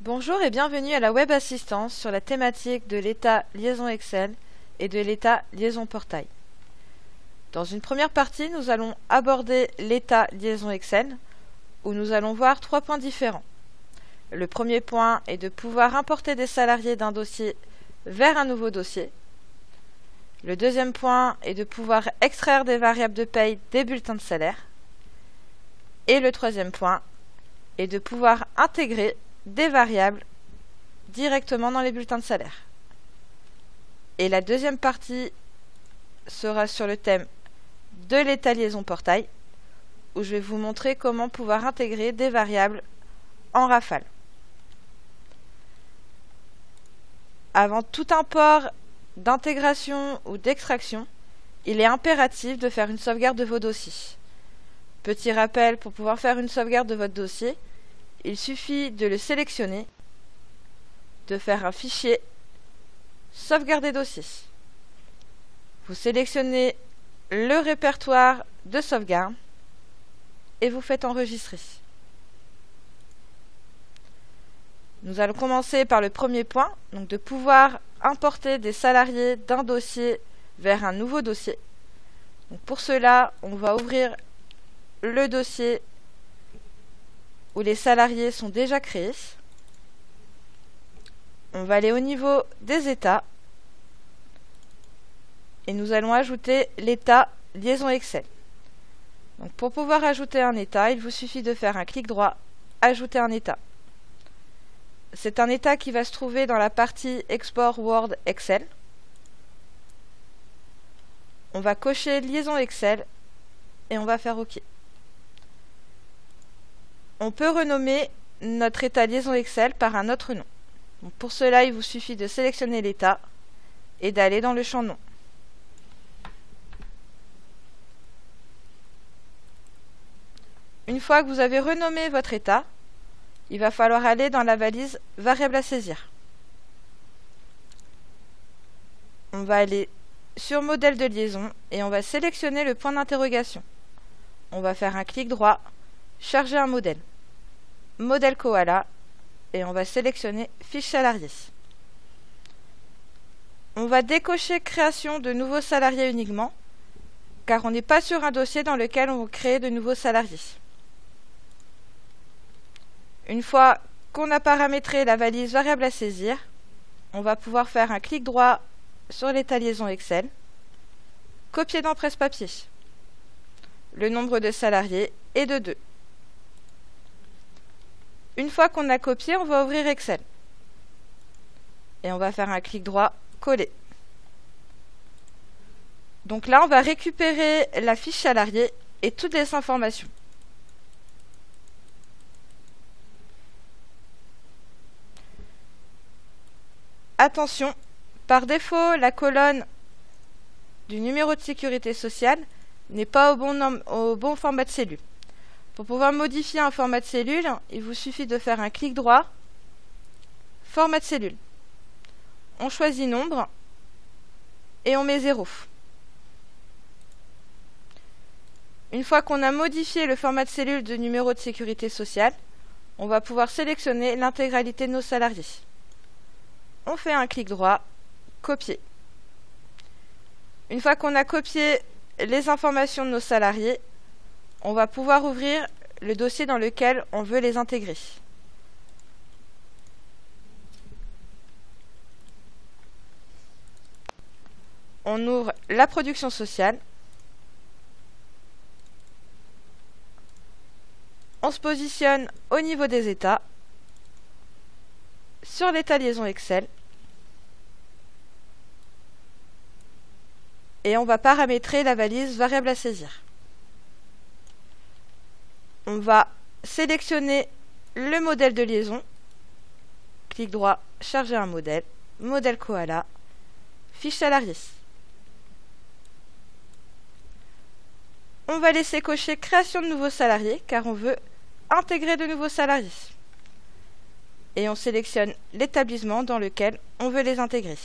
Bonjour et bienvenue à la Web Assistance sur la thématique de l'état liaison Excel et de l'état liaison portail. Dans une première partie, nous allons aborder l'état liaison Excel, où nous allons voir 3 points différents. Le premier point est de pouvoir importer des salariés d'un dossier vers un nouveau dossier. Le deuxième point est de pouvoir extraire des variables de paye des bulletins de salaire. Et le troisième point est de pouvoir intégrer des variables directement dans les bulletins de salaire. Et la deuxième partie sera sur le thème de l'état liaison portail, où je vais vous montrer comment pouvoir intégrer des variables en rafale. Avant tout import d'intégration ou d'extraction, il est impératif de faire une sauvegarde de vos dossiers. Petit rappel, pour pouvoir faire une sauvegarde de votre dossier, il suffit de le sélectionner, de faire un fichier sauvegarder dossier. Vous sélectionnez le répertoire de sauvegarde et vous faites enregistrer. Nous allons commencer par le premier point, donc de pouvoir importer des salariés d'un dossier vers un nouveau dossier. Donc pour cela, on va ouvrir le dossier où les salariés sont déjà créés. On va aller au niveau des états et nous allons ajouter l'état liaison Excel. Donc pour pouvoir ajouter un état, il vous suffit de faire un clic droit, ajouter un état. C'est un état qui va se trouver dans la partie Export Word Excel. On va cocher liaison Excel et on va faire OK. On peut renommer notre état liaison Excel par un autre nom. Donc pour cela, il vous suffit de sélectionner l'état et d'aller dans le champ nom. Une fois que vous avez renommé votre état, il va falloir aller dans la valise variable à saisir. On va aller sur modèle de liaison et on va sélectionner le point d'interrogation. On va faire un clic droit, charger un modèle. Modèle Koala et on va sélectionner fiche salarié. On va décocher création de nouveaux salariés uniquement car on n'est pas sur un dossier dans lequel on va créer de nouveaux salariés. Une fois qu'on a paramétré la valise variable à saisir, on va pouvoir faire un clic droit sur l'état liaison Excel, copier dans presse-papier. Le nombre de salariés est de 2. Une fois qu'on a copié, on va ouvrir Excel. Et on va faire un clic droit, coller. Donc là, on va récupérer la fiche salarié et toutes les informations. Attention, par défaut, la colonne du numéro de sécurité sociale n'est pas au bon format de cellule. Pour pouvoir modifier un format de cellule, il vous suffit de faire un clic droit, format de cellule. On choisit nombre et on met 0. Une fois qu'on a modifié le format de cellule de numéro de sécurité sociale, on va pouvoir sélectionner l'intégralité de nos salariés. On fait un clic droit, copier. Une fois qu'on a copié les informations de nos salariés, on va pouvoir ouvrir le dossier dans lequel on veut les intégrer. On ouvre la production sociale. On se positionne au niveau des états, sur l'état liaison Excel, et on va paramétrer la valise variable à saisir. On va sélectionner le modèle de liaison, clic droit, charger un modèle, modèle Koala, fiche salarié. On va laisser cocher création de nouveaux salariés car on veut intégrer de nouveaux salariés. Et on sélectionne l'établissement dans lequel on veut les intégrer.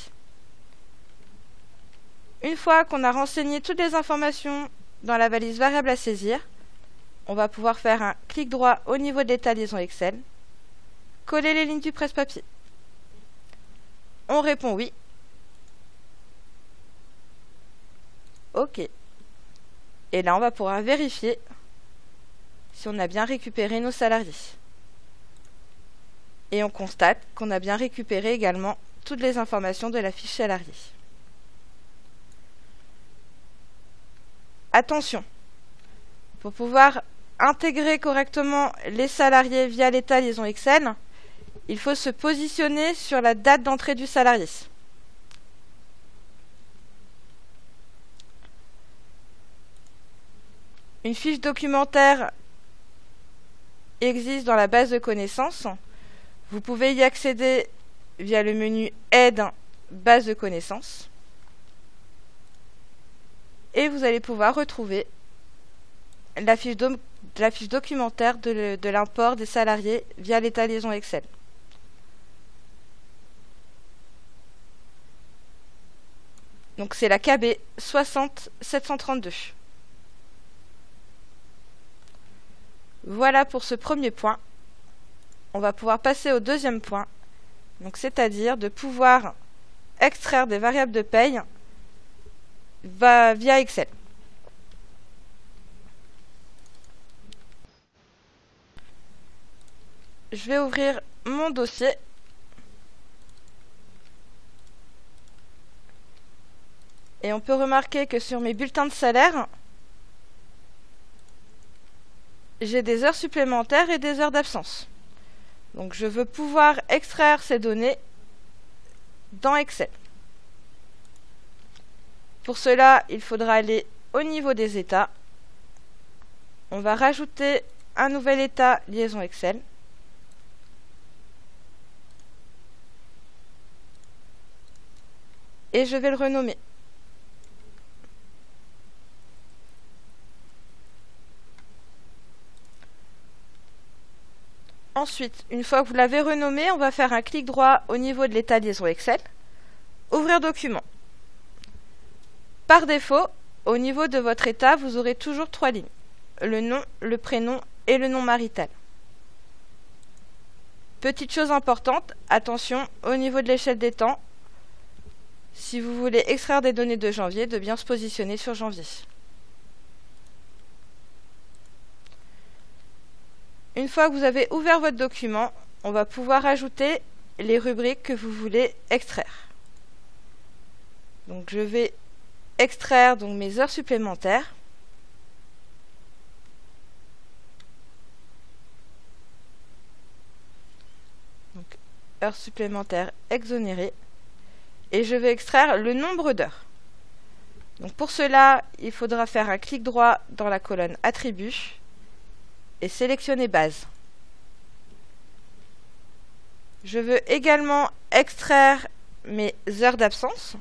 Une fois qu'on a renseigné toutes les informations dans la valise variable à saisir, on va pouvoir faire un clic droit au niveau de l'état liaison Excel, coller les lignes du presse-papier. On répond oui. OK. Et là, on va pouvoir vérifier si on a bien récupéré nos salariés. Et on constate qu'on a bien récupéré également toutes les informations de la fiche salarié. Attention, pour pouvoir intégrer correctement les salariés via l'état liaison Excel, il faut se positionner sur la date d'entrée du salarié. Une fiche documentaire existe dans la base de connaissances. Vous pouvez y accéder via le menu Aide, base de connaissances. Et vous allez pouvoir retrouver la fiche documentaire de l'import des salariés via l'état liaison Excel. Donc c'est la KB 60732. Voilà pour ce premier point. On va pouvoir passer au deuxième point, donc c'est-à-dire de pouvoir extraire des variables de paye via Excel. Je vais ouvrir mon dossier. Et on peut remarquer que sur mes bulletins de salaire, j'ai des heures supplémentaires et des heures d'absence. Donc je veux pouvoir extraire ces données dans Excel. Pour cela, il faudra aller au niveau des états. On va rajouter un nouvel état liaison Excel. Et je vais le renommer. Ensuite, une fois que vous l'avez renommé, on va faire un clic droit au niveau de l'état liaison Excel. Ouvrir document. Par défaut, au niveau de votre état, vous aurez toujours 3 lignes. Le nom, le prénom et le nom marital. Petite chose importante, attention au niveau de l'échelle des temps. Si vous voulez extraire des données de janvier, de bien se positionner sur janvier. Une fois que vous avez ouvert votre document, on va pouvoir ajouter les rubriques que vous voulez extraire. Donc je vais extraire donc mes heures supplémentaires. Donc heures supplémentaires exonérées. Et je vais extraire le nombre d'heures. Donc pour cela, il faudra faire un clic droit dans la colonne Attributs et sélectionner Base. Je veux également extraire mes heures d'absence.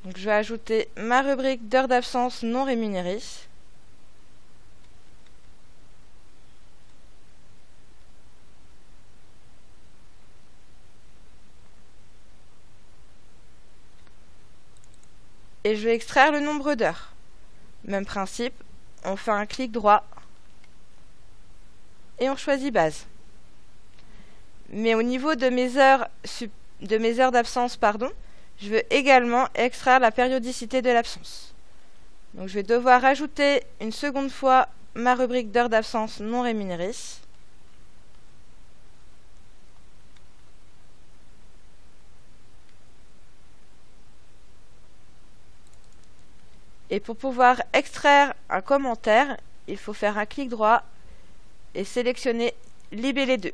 Donc je vais ajouter ma rubrique d'heures d'absence non rémunérées. Et je vais extraire le nombre d'heures. Même principe, on fait un clic droit et on choisit Base. Mais au niveau de mes heures d'absence, je veux également extraire la périodicité de l'absence. Donc je vais devoir ajouter une seconde fois ma rubrique d'heures d'absence non rémunérées. Et pour pouvoir extraire un commentaire, il faut faire un clic droit et sélectionner Libeller 2.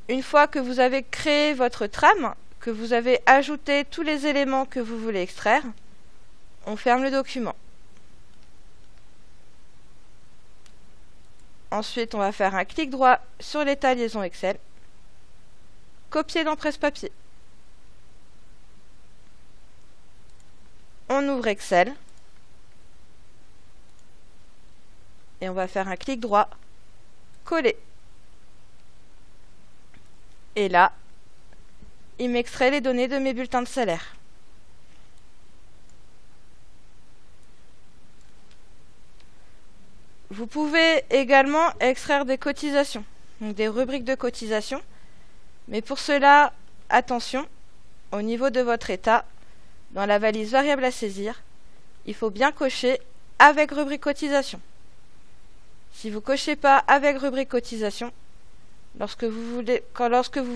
Une fois que vous avez créé votre trame, que vous avez ajouté tous les éléments que vous voulez extraire, on ferme le document. Ensuite, on va faire un clic droit sur l'état liaison Excel, copier dans presse-papier. On ouvre Excel et on va faire un clic droit, coller. Et là, il m'extrait les données de mes bulletins de salaire. Vous pouvez également extraire des cotisations, donc des rubriques de cotisation. Mais pour cela, attention, au niveau de votre état, dans la valise variable à saisir, il faut bien cocher avec rubrique cotisation. Si vous ne cochez pas avec rubrique cotisation, lorsque vous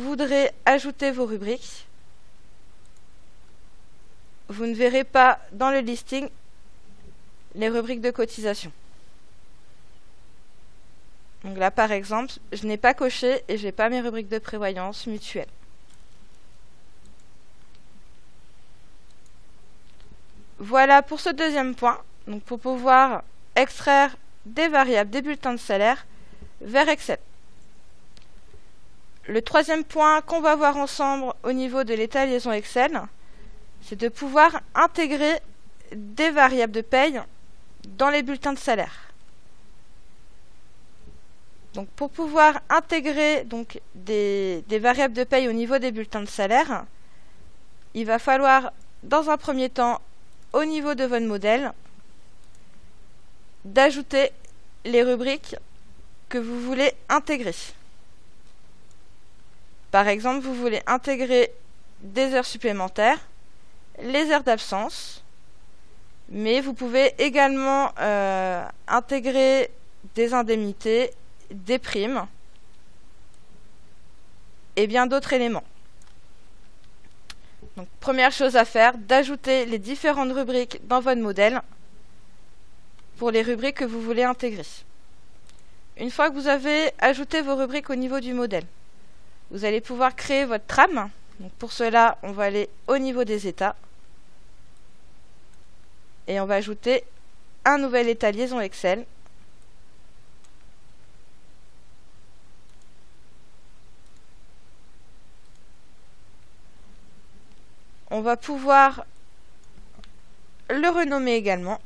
voudrez ajouter vos rubriques, vous ne verrez pas dans le listing les rubriques de cotisation. Donc là, par exemple, je n'ai pas coché et je n'ai pas mes rubriques de prévoyance mutuelle. Voilà pour ce deuxième point. Donc pour pouvoir extraire des variables des bulletins de salaire vers Excel. Le troisième point qu'on va voir ensemble au niveau de l'état liaison Excel, c'est de pouvoir intégrer des variables de paye dans les bulletins de salaire. Donc pour pouvoir intégrer des variables de paye au niveau des bulletins de salaire, il va falloir dans un premier temps, au niveau de votre modèle, d'ajouter les rubriques que vous voulez intégrer. Par exemple, vous voulez intégrer des heures supplémentaires, les heures d'absence, mais vous pouvez également intégrer des indemnités, des primes et bien d'autres éléments. Donc, première chose à faire, d'ajouter les différentes rubriques dans votre modèle pour les rubriques que vous voulez intégrer. Une fois que vous avez ajouté vos rubriques au niveau du modèle, vous allez pouvoir créer votre trame. Donc, pour cela, on va aller au niveau des états et on va ajouter un nouvel état liaison Excel. On va pouvoir le renommer également.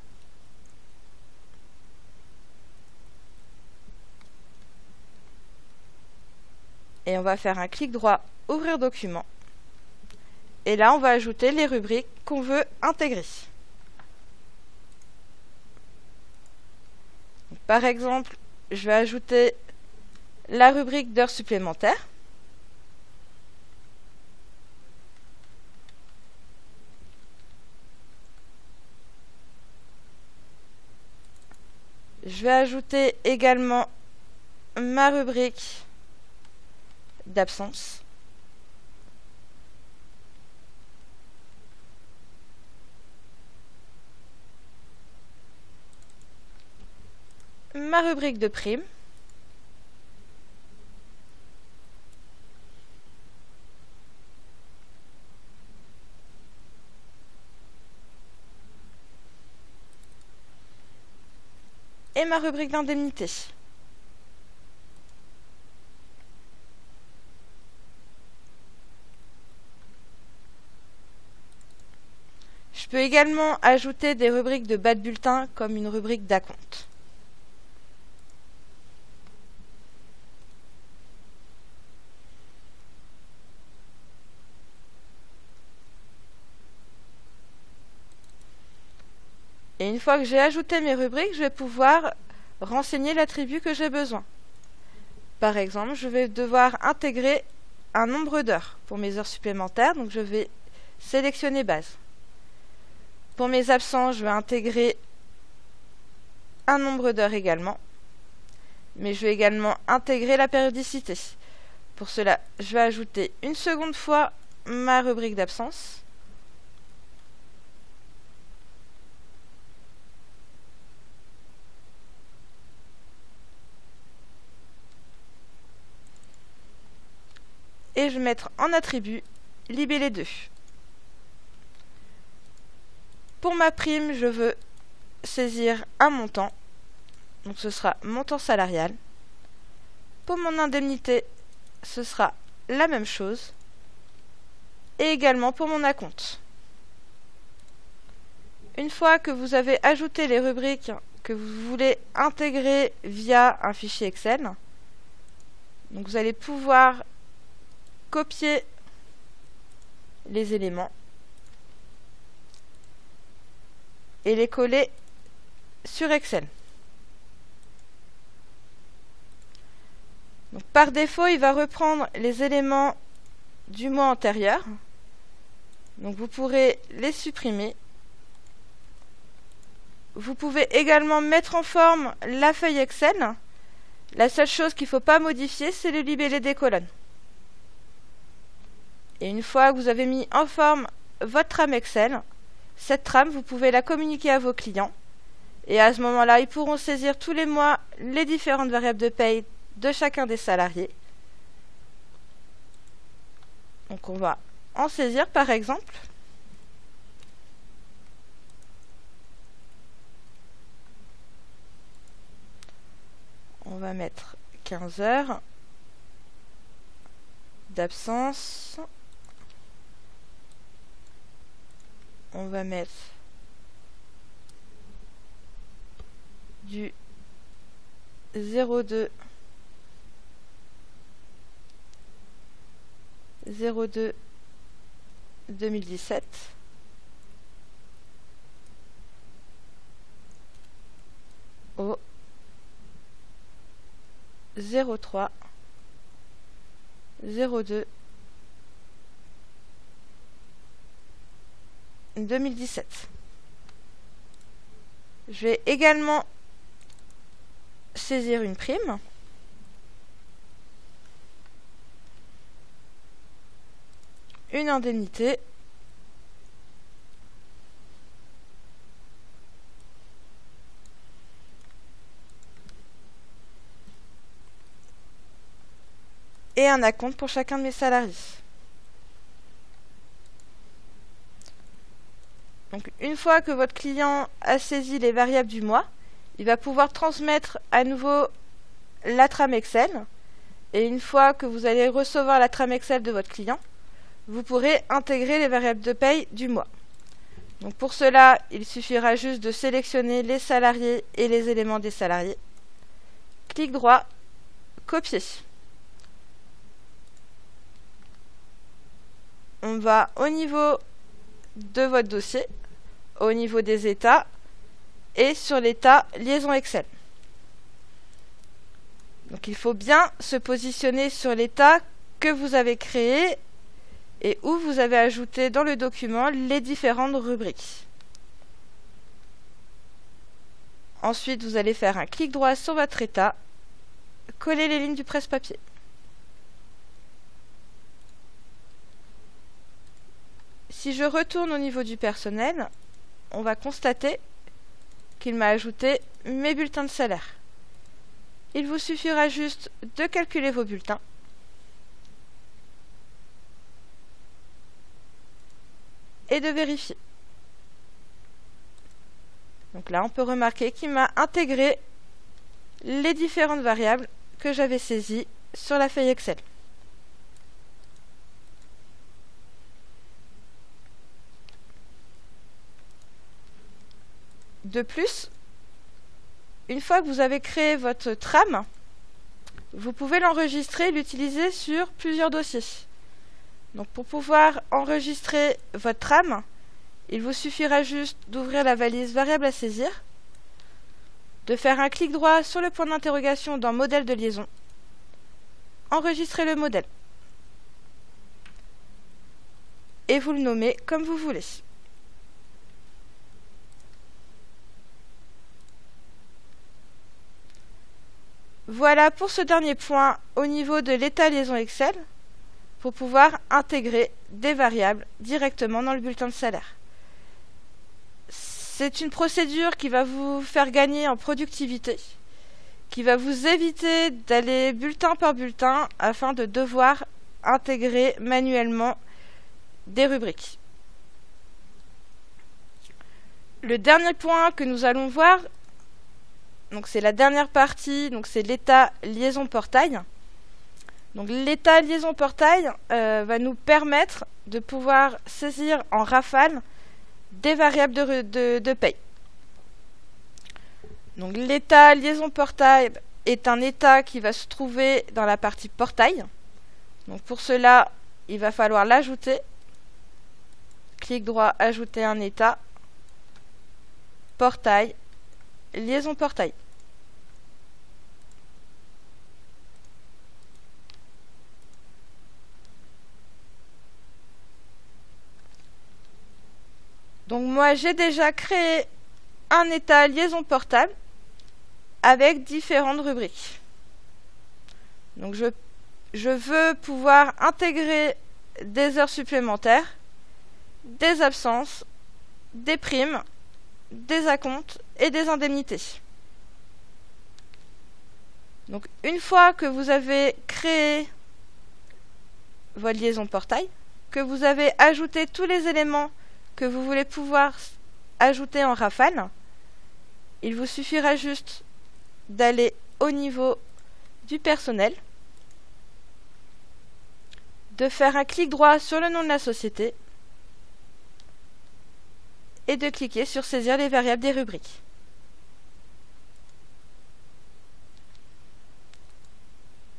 Et on va faire un clic droit, ouvrir document. Et là, on va ajouter les rubriques qu'on veut intégrer. Donc, par exemple, je vais ajouter la rubrique d'heures supplémentaires. Je vais ajouter également ma rubrique d'absence. Ma rubrique de prime. Et ma rubrique d'indemnité. Je peux également ajouter des rubriques de bas de bulletin comme une rubrique d'acompte. Et une fois que j'ai ajouté mes rubriques, je vais pouvoir renseigner l'attribut que j'ai besoin. Par exemple, je vais devoir intégrer un nombre d'heures pour mes heures supplémentaires, donc je vais sélectionner base. Pour mes absences, je vais intégrer un nombre d'heures également, mais je vais également intégrer la périodicité. Pour cela, je vais ajouter une seconde fois ma rubrique d'absence. Et je vais mettre en attribut libellé 2. Pour ma prime, je veux saisir un montant. Donc ce sera montant salarial. Pour mon indemnité, ce sera la même chose. Et également pour mon acompte. Une fois que vous avez ajouté les rubriques que vous voulez intégrer via un fichier Excel, donc vous allez pouvoir copier les éléments et les coller sur Excel. Donc, par défaut, il va reprendre les éléments du mois antérieur. Donc vous pourrez les supprimer. Vous pouvez également mettre en forme la feuille Excel. La seule chose qu'il ne faut pas modifier, c'est le libellé des colonnes. Et une fois que vous avez mis en forme votre trame Excel, cette trame, vous pouvez la communiquer à vos clients. Et à ce moment-là, ils pourront saisir tous les mois les différentes variables de paye de chacun des salariés. Donc on va en saisir par exemple. On va mettre 15 heures d'absence. On va mettre du 02 2017 au 03 02 2017. Je vais également saisir une prime. Une indemnité. Et un acompte pour chacun de mes salariés. Donc, une fois que votre client a saisi les variables du mois, il va pouvoir transmettre à nouveau la trame Excel. Et une fois que vous allez recevoir la trame Excel de votre client, vous pourrez intégrer les variables de paye du mois. Donc pour cela, il suffira juste de sélectionner les salariés et les éléments des salariés. Clic droit, copier. On va au niveau de votre dossier, au niveau des états et sur l'état liaison Excel. Donc il faut bien se positionner sur l'état que vous avez créé et où vous avez ajouté dans le document les différentes rubriques. Ensuite, vous allez faire un clic droit sur votre état, coller les lignes du presse-papier. Si je retourne au niveau du personnel, on va constater qu'il m'a ajouté mes bulletins de salaire. Il vous suffira juste de calculer vos bulletins. Et de vérifier. Donc là, on peut remarquer qu'il m'a intégré les différentes variables que j'avais saisies sur la feuille Excel. De plus, une fois que vous avez créé votre trame, vous pouvez l'enregistrer et l'utiliser sur plusieurs dossiers. Donc pour pouvoir enregistrer votre trame, il vous suffira juste d'ouvrir la valise variable à saisir, de faire un clic droit sur le point d'interrogation dans modèle de liaison, enregistrer le modèle et vous le nommez comme vous voulez. Voilà pour ce dernier point au niveau de l'état liaison Excel, pour pouvoir intégrer des variables directement dans le bulletin de salaire. C'est une procédure qui va vous faire gagner en productivité, qui va vous éviter d'aller bulletin par bulletin afin de devoir intégrer manuellement des rubriques. Le dernier point que nous allons voir, donc c'est la dernière partie, donc c'est l'état liaison portail. Donc l'état liaison portail va nous permettre de pouvoir saisir en rafale des variables de paye. Donc l'état liaison portail est un état qui va se trouver dans la partie portail. Donc pour cela, il va falloir l'ajouter. Clic droit, ajouter un état. Portail, liaison portail. Donc moi j'ai déjà créé un état liaison portable avec différentes rubriques. Donc je veux pouvoir intégrer des heures supplémentaires, des absences, des primes, des acomptes et des indemnités. Donc une fois que vous avez créé votre liaison portail, que vous avez ajouté tous les éléments que vous voulez pouvoir ajouter en rafale, il vous suffira juste d'aller au niveau du personnel, de faire un clic droit sur le nom de la société et de cliquer sur saisir les variables des rubriques.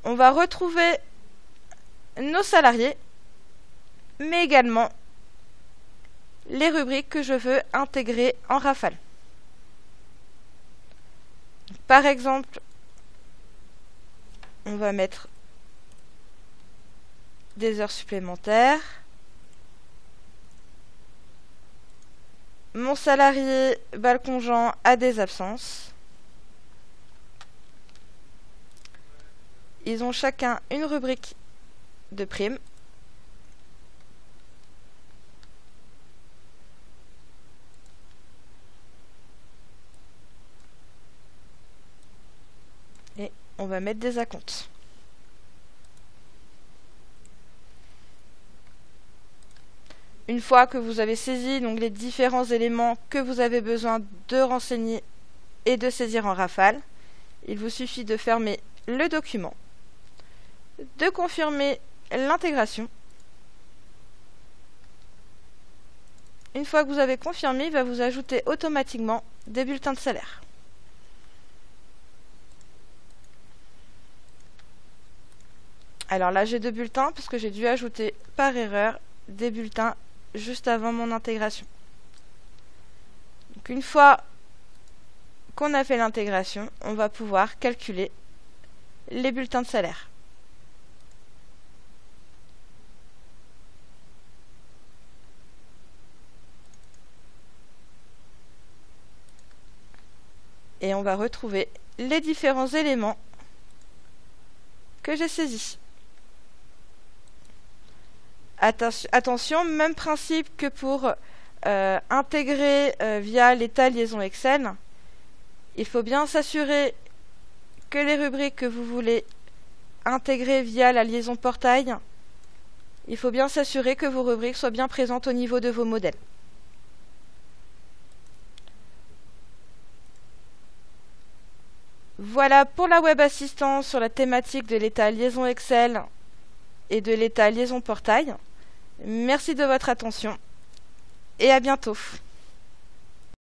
On va retrouver nos salariés, mais également les rubriques que je veux intégrer en rafale. Par exemple, on va mettre des heures supplémentaires. Mon salarié Balcon Jean a des absences. Ils ont chacun une rubrique de primes. Et on va mettre des acomptes. Une fois que vous avez saisi donc les différents éléments que vous avez besoin de renseigner et de saisir en rafale, il vous suffit de fermer le document, de confirmer l'intégration. Une fois que vous avez confirmé, il va vous ajouter automatiquement des bulletins de salaire. Alors là, j'ai 2 bulletins parce que j'ai dû ajouter par erreur des bulletins juste avant mon intégration. Donc une fois qu'on a fait l'intégration, on va pouvoir calculer les bulletins de salaire. Et on va retrouver les différents éléments que j'ai saisis. Attention, même principe que pour intégrer via l'état liaison Excel. Il faut bien s'assurer que les rubriques que vous voulez intégrer via la liaison portail, il faut bien s'assurer que vos rubriques soient bien présentes au niveau de vos modèles. Voilà pour la web assistance sur la thématique de l'état liaison Excel et de l'état liaison portail. Merci de votre attention et à bientôt.